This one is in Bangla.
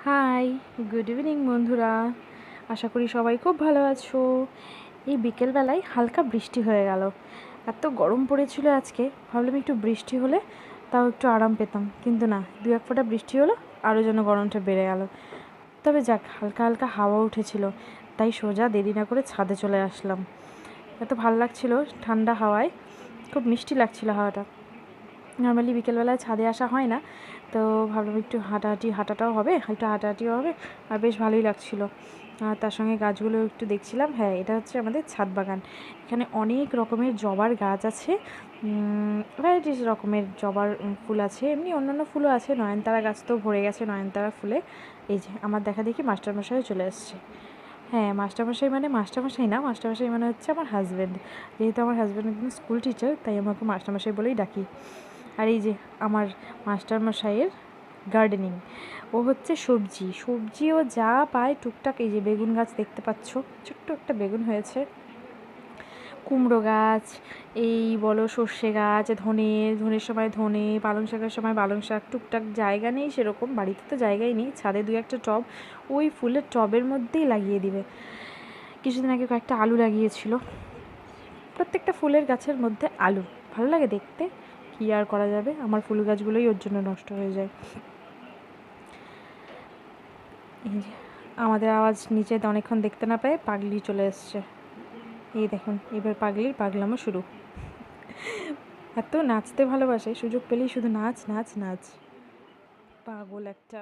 হাই, গুড ইভিনিং বন্ধুরা। আশা করি সবাই খুব ভালো আছো। এই বিকেলবেলায় হালকা বৃষ্টি হয়ে গেল। এত গরম পড়েছিল আজকে, ভাবলাম একটু বৃষ্টি হলে তাও একটু আরাম পেতাম, কিন্তু না, দু এক ফোঁটা বৃষ্টি হলো আরও যেন গরমটা বেড়ে গেল। তবে যাক, হালকা হালকা হাওয়া উঠেছিল, তাই সোজা দেরি না করে ছাদে চলে আসলাম। এত ভালো লাগছিল ঠান্ডা হাওয়ায়, খুব মিষ্টি লাগছিল হাওয়াটা। নর্মালি বিকেলবেলায় ছাদে আসা হয় না, তো ভাবলাম একটু হাঁটাটাও হবে, একটু হাঁটাহাঁটিও হবে, আর বেশ ভালোই লাগছিলো। আর তার সঙ্গে গাছগুলো একটু দেখছিলাম। হ্যাঁ, এটা হচ্ছে আমাদের ছাদ বাগান। এখানে অনেক রকমের জবার গাছ আছে, ভ্যারাইটিস রকমের জবার ফুল আছে, এমনি অন্যান্য ফুলও আছে। নয়নতারা গাছ তো ভরে গেছে নয়নতারা ফুলে। এই যে আমার দেখা দেখি মাস্টারমশাইও চলে এসছে। হ্যাঁ, মাস্টারমশাই মানে মাস্টারমশাই না, মাস্টারমশাই মানে হচ্ছে আমার হাজব্যান্ড। যেহেতু আমার হাজব্যান্ড একজন স্কুল টিচার, তাই আমাকে মাস্টারমশাই বলেই ডাকি। আর এই যে আমার মাস্টারমশাইয়ের গার্ডেনিং, ও হচ্ছে সবজিও যা পায় টুকটাক। এই যে বেগুন গাছ দেখতে পাচ্ছ, ছোট্ট একটা বেগুন হয়েছে, কুমড়ো গাছ, এই বলো সর্ষে গাছ, ধনের সময় ধনে, পালং শাকের সময় পালং শাক। টুকটাক জায়গা নেই সেরকম, বাড়িতে তো জায়গাই নেই, ছাদে দু একটা টব, ওই ফুলের টবের মধ্যেই লাগিয়ে দিবে। কিছুদিন আগে কয়েকটা আলু লাগিয়েছিল। প্রত্যেকটা ফুলের গাছের মধ্যে আলু, ভালো লাগে দেখতে। কী আর করা যাবে, আমার ফুল গাছগুলোই ওর জন্য নষ্ট হয়ে যায়। এই যে আমাদের আওয়াজ নিচে অনেকক্ষণ দেখতে না পেয়ে পাগলি চলে এসছে। এই দেখুন, এবার পাগলির পাগলামো শুরু। এত নাচতে ভালোবাসে, সুযোগ পেলেই শুধু নাচ নাচ নাচ, পাগল একটা।